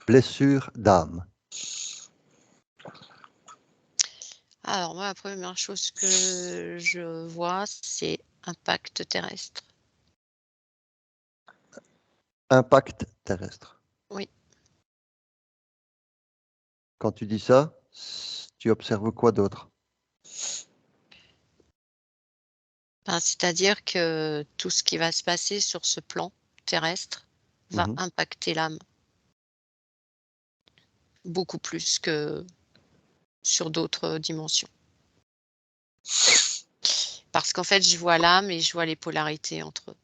blessure d'âme. Alors moi, la première chose que je vois, c'est impact terrestre. Impact terrestre. Oui. Quand tu dis ça, tu observes quoi d'autre? Ben, c'est-à-dire que tout ce qui va se passer sur ce plan terrestre va Mhm. impacter l'âme. Beaucoup plus que sur d'autres dimensions. Parce qu'en fait, je vois l'âme et je vois les polarités entre eux.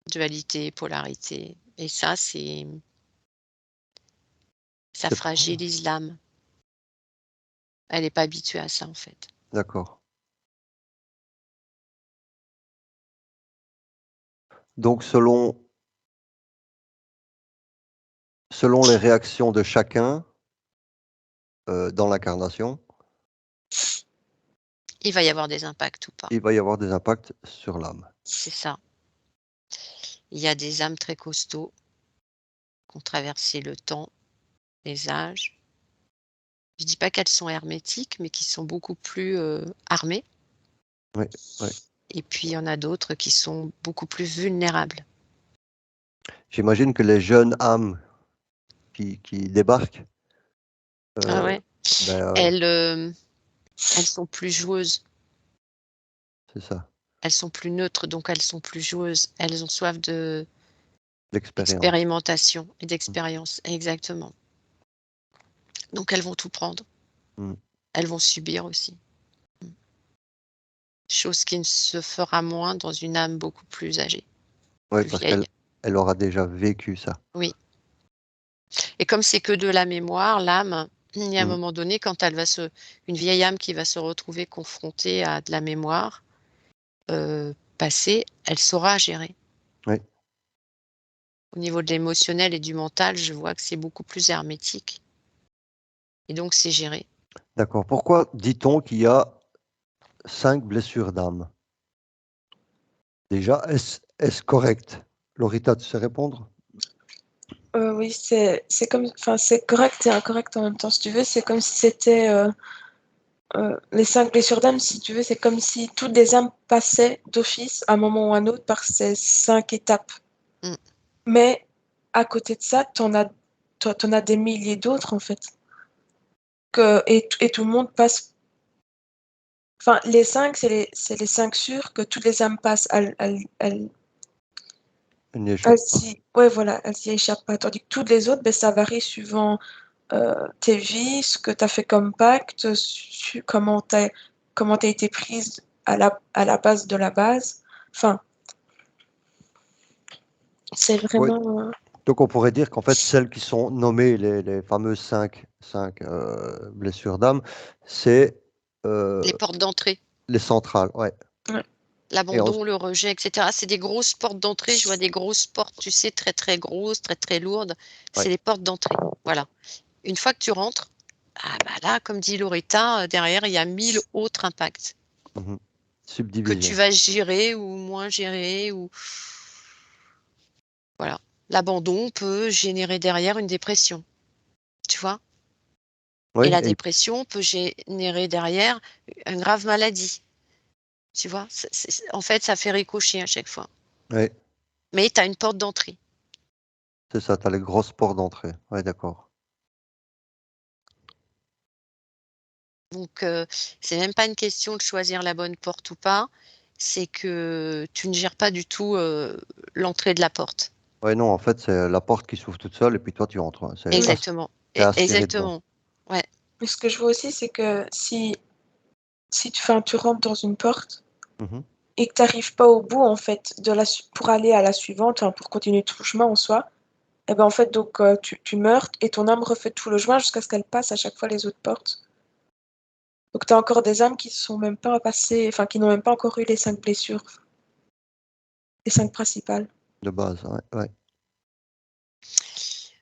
Dualité, polarité. Et ça C'est- fragilise l'âme. Elle n'est pas habituée à ça, en fait. D'accord. Donc, selon les réactions de chacun dans l'incarnation, Il va y avoir des impacts ou pas. il va y avoir des impacts sur l'âme. C'est ça. Il y a des âmes très costauds qui ont traversé le temps, les âges. Je dis pas qu'elles sont hermétiques, mais qui sont beaucoup plus, armées. Oui, oui. Et puis il y en a d'autres qui sont beaucoup plus vulnérables. J'imagine que les jeunes âmes qui débarquent, Ah euh, ouais? ben, Elles sont plus joueuses, c'est ça, elles sont plus neutres, donc elles sont plus joueuses. Elles ont soif l'expérience. d'expérimentation et Mm, d'expérience, exactement. Donc elles vont tout prendre. mm. Elles vont subir aussi. Mmh. Chose qui ne se fera moins dans une âme beaucoup plus âgée, Oui, plus parce vieille. qu'elle aura déjà vécu ça. Oui. Et comme c'est que de la mémoire, l'âme, il y a un Mm. moment donné, quand une vieille âme qui va se retrouver confrontée à de la mémoire, passée, elle saura gérer. Oui, Au niveau de l'émotionnel et du mental, je vois que c'est beaucoup plus hermétique et donc c'est géré. d'accord. Pourquoi dit-on qu'il y a 5 blessures d'âme? Déjà, est-ce correct? Lorita, tu sais répondre? Oui, c'est comme, enfin, c'est correct et incorrect en même temps, si tu veux. C'est comme si c'était les 5 blessures d'âme, si tu veux, c'est comme si toutes les âmes passaient d'office, à un moment ou à un autre, par ces 5 étapes. Mmh. Mais à côté de ça, t'en as des milliers d'autres, en fait. Et tout le monde passe. Enfin, les 5, c'est les 5 sûrs que toutes les âmes passent. Elles Il n'y échappe pas. ouais, voilà, elles y échappent pas. Tandis que toutes les autres, ben, ça varie suivant tes vies, ce que tu as fait comme pacte, comment tu as été prise à la base de la base. Enfin, c'est Oui. vraiment. Donc, on pourrait dire qu'en fait, celles qui sont nommées les fameuses 5 blessures d'âme, c'est Les portes d'entrée, les centrales. Ouais. Ouais. Et l'abandon, le rejet, et cetera. C'est des grosses portes d'entrée. Je vois des grosses portes, tu sais, très, très grosses, très, très lourdes. C'est ouais. les portes d'entrée. Voilà. Une fois que tu rentres, ah bah là, comme dit Loretta, derrière, il y a 1000 autres impacts Mhm. que tu Subdivision. vas gérer ou moins gérer ou voilà. L'abandon peut générer derrière une dépression, tu vois? Et Oui, la dépression peut générer derrière une grave maladie, tu vois? En fait, ça fait ricocher à chaque fois. oui, Mais tu as une porte d'entrée. c'est ça, tu as les grosses portes d'entrée. Ouais, d'accord. Donc c'est même pas une question de choisir la bonne porte ou pas, c'est que tu ne gères pas du tout, l'entrée de la porte. Ouais, non, en fait, c'est la porte qui s'ouvre toute seule et puis toi, tu entres. Hein. Oui. Exactement, T'es aspiré dedans. exactement. Ouais. Mais ce que je vois aussi, c'est que tu rentres dans une porte Mhm. et que tu n'arrives pas au bout, en fait, pour aller à la suivante, enfin, pour continuer tout le chemin en soi, et ben en fait, donc, tu meurs et ton âme refait tout le chemin jusqu'à ce qu'elle passe à chaque fois les autres portes. Donc, tu as encore des âmes qui sont même pas passées, enfin, qui n'ont même pas encore eu les 5 blessures, les 5 principales. De base, ouais, ouais.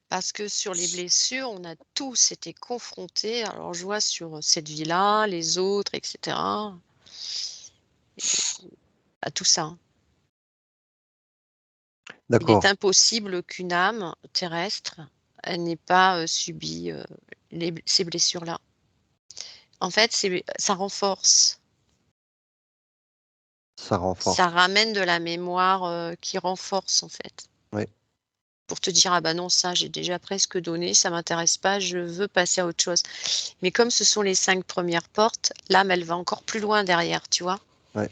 Parce que sur les blessures, on a tous été confrontés, alors je vois sur cette vie-là, les autres, et cetera, à tout ça, hein. Il est D'accord. impossible qu'une âme terrestre, elle n'ait pas subi ces blessures-là. En fait, ça renforce, Ça ça renforce. ramène de la mémoire qui renforce en fait. Oui. Pour te dire, ah bah non, ça j'ai déjà presque donné, ça m'intéresse pas, je veux passer à autre chose. Mais comme ce sont les 5 premières portes, l'âme, elle va encore plus loin derrière, tu vois? Ouais.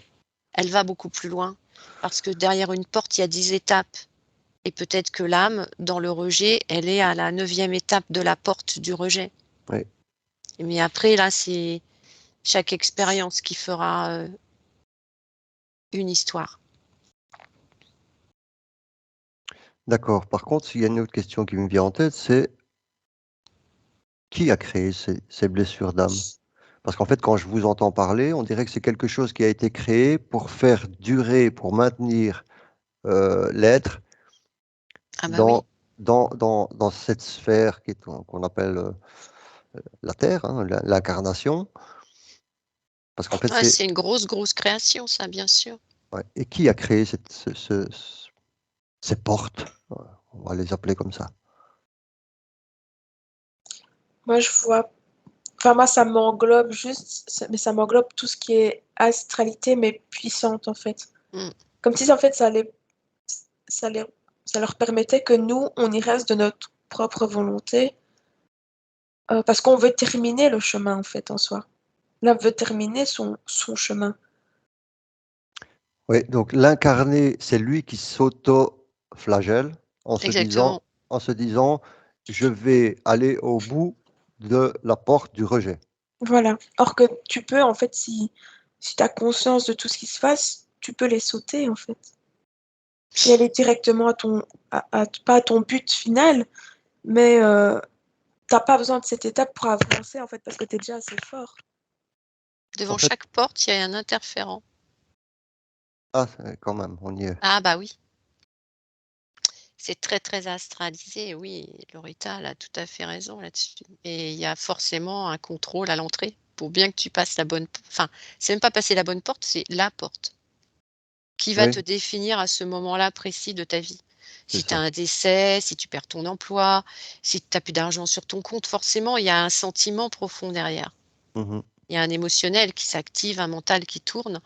Elle va beaucoup plus loin parce que derrière une porte, il y a 10 étapes et peut-être que l'âme, dans le rejet, elle est à la 9e étape de la porte du rejet. Oui. Mais après là, c'est chaque expérience qui fera, une histoire. D'accord. Par contre, il y a une autre question qui me vient en tête, c'est qui a créé ces blessures d'âme? Parce qu'en fait, quand je vous entends parler, on dirait que c'est quelque chose qui a été créé pour faire durer, pour maintenir, l'être Ah bah oui. dans cette sphère qu'on appelle, la terre, hein, l'incarnation. Parce qu'en fait, Ouais, c'est c'est une grosse, grosse création ça, bien sûr. ouais, et qui a créé ces portes? On va les appeler comme ça. Moi, je vois enfin, moi, ça m'englobe mais ça m'englobe tout ce qui est astralité, mais puissante, en fait. Mmh. Comme si, en fait, ça les ça leur permettait que nous, on y reste de notre propre volonté, parce qu'on veut terminer le chemin, en fait, en soi. L'âme veut terminer son chemin. Oui, donc l'incarné, c'est lui qui s'auto-flagelle Exactement. en se disant: «Je vais aller au bout de la porte du rejet». Voilà. Or que tu peux, en fait, si tu as conscience de tout ce qui se passe, tu peux les sauter, en fait. Et aller directement à pas à ton but final, mais tu pas besoin de cette étape pour avancer, en fait, parce que tu es déjà assez fort. En Devant fait chaque porte, il y a un interférent. c'est quand même, on y est. Ah bah oui, c'est très, très astralisé, oui, Loretta, elle a tout à fait raison là-dessus et il y a forcément un contrôle à l'entrée pour bien que tu passes la bonne enfin, c'est même pas passer la bonne porte, c'est la porte qui va Oui, te définir à ce moment-là précis de ta vie. c'est Si tu as ça. un décès, si tu perds ton emploi, si tu as plus d'argent sur ton compte, forcément, il y a un sentiment profond derrière. Mmh. Il y a un émotionnel qui s'active, un mental qui tourne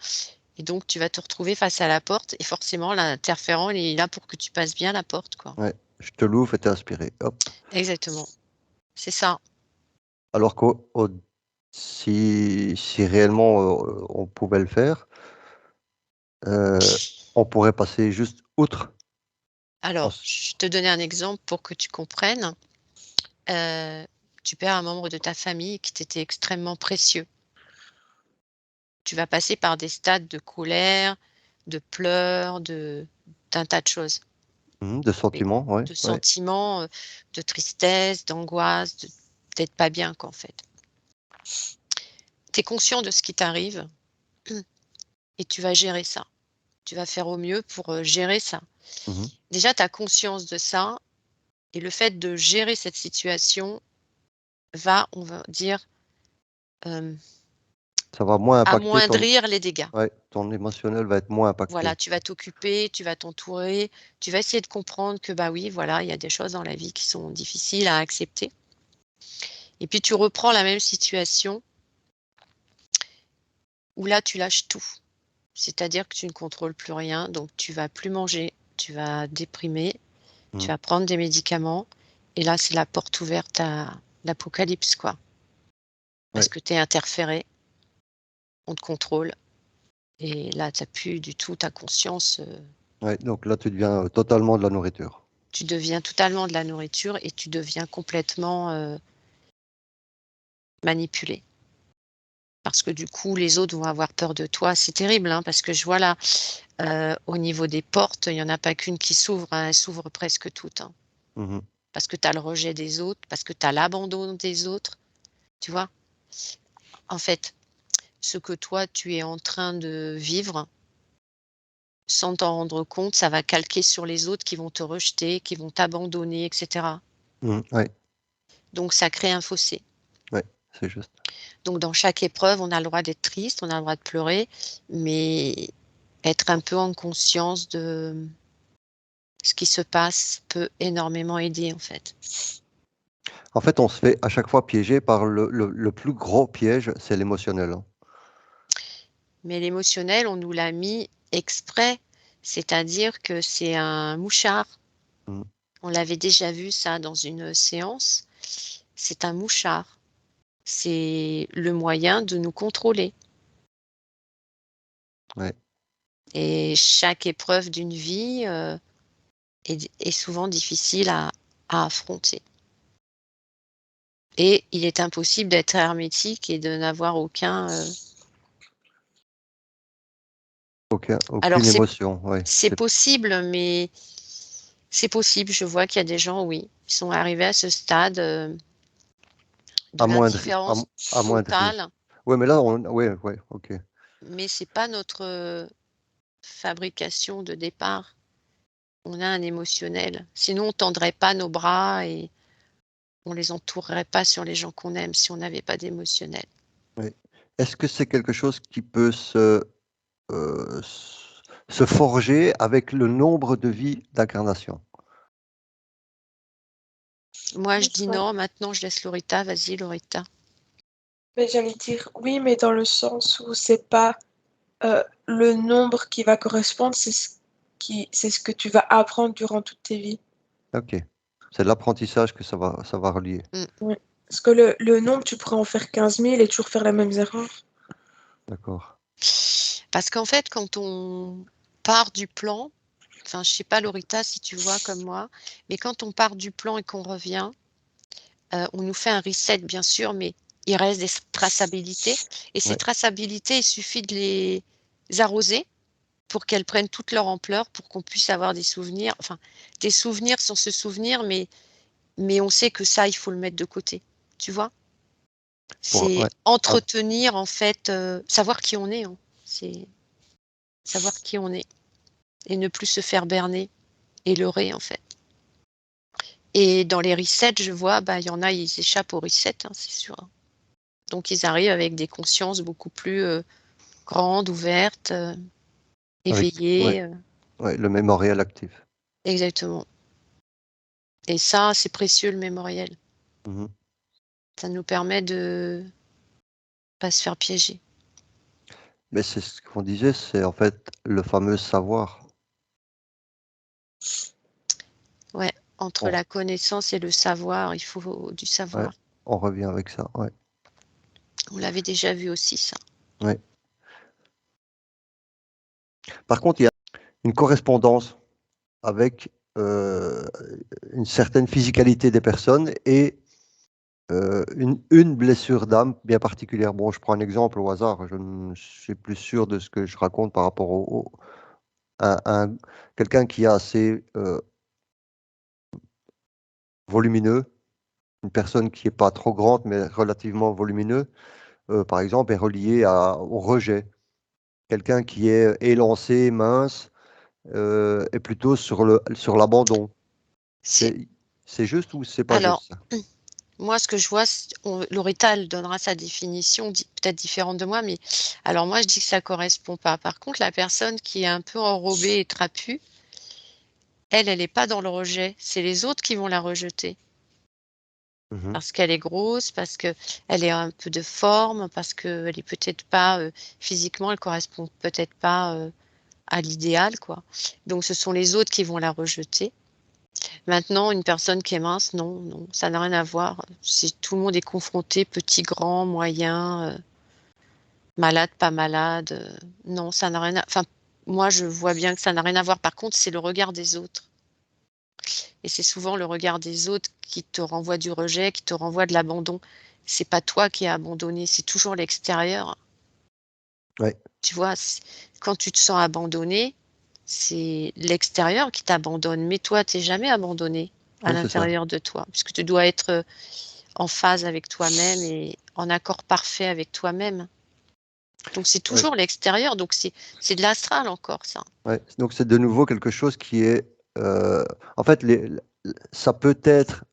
et donc tu vas te retrouver face à la porte et forcément l'interférent, il est là pour que tu passes bien la porte, quoi. Ouais, je te l'ouvre et tu aspiré, hop. Exactement, c'est ça. Alors si réellement, on pouvait le faire, heu, on pourrait passer juste outre. On Alors, s je te donner un exemple pour que tu comprennes. Heu, Tu perds un membre de ta famille qui t'était extrêmement précieux. Tu vas passer par des stades de colère, de pleurs, d'un tas de choses de et sentiments, ouais, de ouais. sentiments, de tristesse, d'angoisse, d'être pas bien, quoi, en fait. Tu es conscient de ce qui t'arrive et tu vas gérer ça. Tu vas faire au mieux pour, gérer ça. Mmh. Déjà, tu as conscience de ça et le fait de gérer cette situation va, on va dire, hem, Ça va moins impacter amoindrir les dégâts. ton émotionnel va être moins Voilà, impacté. tu vas t'occuper, tu vas t'entourer, tu vas essayer de comprendre que, bah, oui, voilà, il y a des choses dans la vie qui sont difficiles à accepter et puis tu reprends la même situation où là, tu lâches tout. C'est-à-dire que tu ne contrôles plus rien, donc tu vas plus manger, tu vas déprimer, tu Mmh. vas prendre des médicaments et là, c'est la porte ouverte à l'apocalypse, quoi. Parce Ouais, que tu es interféré, on te contrôle et là, tu as plus du tout ta conscience, ouais, donc là, tu deviens, totalement de la nourriture. tu deviens totalement de la nourriture et tu deviens complètement, manipulé. Parce que du coup, les autres vont avoir peur de toi. C'est terrible, hein, parce que je vois là, au niveau des portes, il y en a pas qu'une qui s'ouvre, hein, elles s'ouvrent presque toutes, hein. Mmh. Parce que tu as le rejet des autres, parce que tu as l'abandon des autres, tu vois? En fait, ce que toi, tu es en train de vivre, sans t'en rendre compte, ça va calquer sur les autres qui vont te rejeter, qui vont t'abandonner et cetera. Ouais, Donc ça crée un fossé. ouais, c'est juste. Donc dans chaque épreuve, on a le droit d'être triste, on a le droit de pleurer, mais être un peu en conscience de ce qui se passe peut énormément aider, en fait. En fait, on se fait à chaque fois piéger par le plus gros piège, c'est l'émotionnel, hein. Mais l'émotionnel, on nous l'a mis exprès, c'est-à-dire que c'est un mouchard. Mmh. On l'avait déjà vu ça dans une séance. C'est un mouchard. C'est le moyen de nous contrôler Ouais. et chaque épreuve d'une vie, est souvent difficile à affronter et il est impossible d'être hermétique et de n'avoir alors Aucune émotion, ouais, c'est possible, mais c'est possible. Je vois qu'il y a des gens, oui, qui sont arrivés à ce stade, de amoindri, l'indifférence amoindri. totale, Ouais, mais là, ouais, ouais, ok. mais c'est pas notre, fabrication de départ. On a un émotionnel, sinon on tendrait pas nos bras et on les entourerait pas sur les gens qu'on aime si on n'avait pas d'émotionnel. Ouais. Est-ce que c'est quelque chose qui peut euh, se forger avec le nombre de vies d'incarnation? Moi, je Oui, dis ouais. non, maintenant je laisse Laurita. Vas-y Laurita. Mais j'allais dire oui, mais dans le sens où c'est pas, le nombre qui va correspondre, c'est ce que tu vas apprendre durant toute tes vies. Ok. C'est l'apprentissage que ça va relier. Mmh. Oui. Parce que le nombre, tu pourrais en faire 15 000 et toujours faire les mêmes erreurs. D'accord. Parce qu'en fait, quand on part du plan, enfin, je sais pas Laurita si tu vois comme moi, mais quand on part du plan et qu'on revient, on nous fait un reset bien sûr, mais il reste des traçabilités et ces Ouais. traçabilités, il suffit de les arroser pour qu'elles prennent toute leur ampleur, pour qu'on puisse avoir des souvenirs, enfin, des souvenirs sans se souvenir, mais on sait que ça, il faut le mettre de côté, tu vois? C'est Ouais. Ah, entretenir en fait, savoir qui on est, hein. C'est savoir qui on est et ne plus se faire berner et leurrer, en fait. Et dans les resets, je vois, bah, il y en a, ils échappent aux resets, hein, c'est sûr, hein. Donc ils arrivent avec des consciences beaucoup plus, grandes, ouvertes, ouais, éveillées, ouais, le mémorial actif. exactement. Et ça, c'est précieux le mémoriel. Mhm. Ça nous permet de pas se faire piéger. Mais c'est ce qu'on disait, c'est en fait le fameux savoir. Ouais, entre On, la connaissance et le savoir, il faut du ouais, savoir. on revient avec ça. Ouais, On l'avait déjà vu aussi ça. ouais. Par contre, il y a une correspondance avec une certaine physicalité des personnes et une blessure d'âme bien particulière. Bon, je prends un exemple au hasard. Je ne suis plus sûr de ce que je raconte par rapport à quelqu'un qui est assez volumineux, une personne qui n'est pas trop grande mais relativement volumineux, par exemple, est relié au rejet. Quelqu'un qui est élancé, mince, est plutôt sur l'abandon. C'est C'est juste ou c'est pas alors, juste ça? moi, ce que je vois, Lauretta, elle donnera sa définition, peut-être différente de moi, mais alors moi, je dis que ça correspond pas. Par contre, la personne qui est un peu enrobée et trapue, elle est pas dans le rejet. C'est les autres qui vont la rejeter. Mhm. Parce qu'elle est grosse, parce que elle est un peu de forme, parce qu'elle est peut-être pas, physiquement, elle correspond peut-être pas, à l'idéal, quoi. Donc ce sont les autres qui vont la rejeter. Maintenant, une personne qui est mince, non, non, ça n'a rien à voir. Si tout le monde est confronté, petit, grand, moyen, malade, pas malade, non, ça n'a rien à enfin, moi, je vois bien que ça n'a rien à voir. Par contre, c'est le regard des autres et c'est souvent le regard des autres qui te renvoie du rejet, qui te renvoie de l'abandon. C'est pas toi qui es abandonné, c'est toujours l'extérieur. Ouais, Tu vois? Quand tu te sens abandonné, c'est l'extérieur qui t'abandonne, mais toi, tu es jamais abandonné à oui, c'est ça. l'intérieur de toi, puisque tu dois être, en phase avec toi-même et en accord parfait avec toi-même. Donc c'est Ouais, toujours l'extérieur, donc c'est de l'astral encore ça. ouais. Donc c'est de nouveau quelque chose qui est, en fait, ça peut être.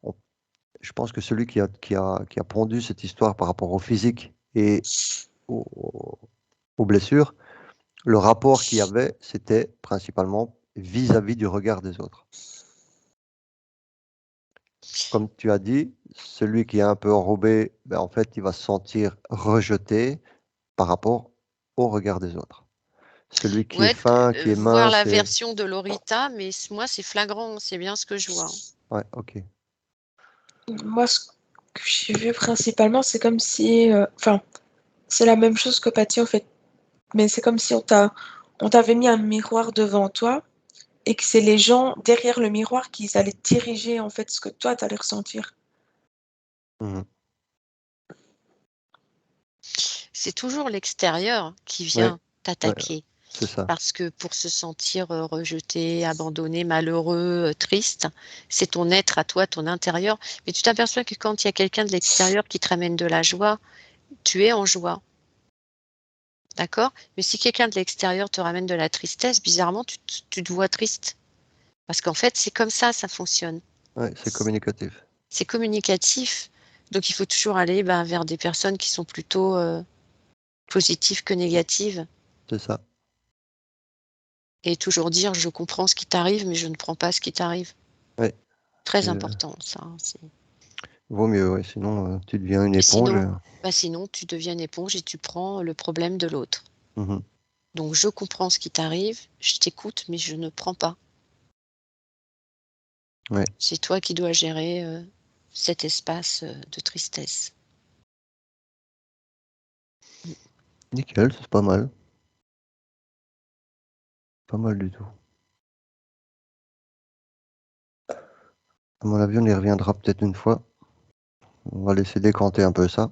on- je pense que celui qui a pondu cette histoire par rapport au physique et aux, aux blessures, le rapport qu'il y avait, c'était principalement vis-à-vis du regard des autres. comme tu as dit, celui qui est un peu enrobé, ben, en fait, il va se sentir rejeté par rapport au regard des autres. Celui qui est Ouais, fin, qui est voir la mince et... version de Lorita, mais moi, c'est flagrant, c'est bien ce que je vois. Ouais, ok. Moi, ce que j'ai vu principalement, c'est comme si, enfin, c'est la même chose que Patty, en fait, mais c'est comme si on t'avait mis un miroir devant toi et que c'est les gens derrière le miroir qui allaient diriger, en fait, ce que toi, tu allais ressentir. Mhm. C'est toujours l'extérieur qui Ouais, vient ouais, t'attaquer. c'est ça. Parce que pour se sentir, rejeté, abandonné, malheureux, triste, c'est ton être à toi, ton intérieur. Mais tu t'aperçois que quand il y a quelqu'un de l'extérieur qui te ramène de la joie, tu es en joie, d'accord? Mais si quelqu'un de l'extérieur te ramène de la tristesse, bizarrement, tu te vois triste. Parce qu'en fait, c'est comme ça fonctionne. Ouais, c'est communicatif. C'est communicatif, donc il faut toujours aller, ben, vers des personnes qui sont plutôt, positives que négatives C'est ça. et toujours dire: «Je comprends ce qui t'arrive, mais je ne prends pas ce qui t'arrive». Ouais, Très c'est, important ça, hein, c'est vaut mieux, ouais, sinon tu deviens une et éponge. sinon tu deviens une éponge et tu prends le problème de l'autre. Mhm. Donc je comprends ce qui t'arrive, je t'écoute, mais je ne prends pas. Ouais, C'est toi qui dois gérer, cet espace, de tristesse. Mmh. nickel, c'est pas mal. Pas mal du tout. À mon avis, on y reviendra peut-être une fois. On va laisser décanter un peu ça.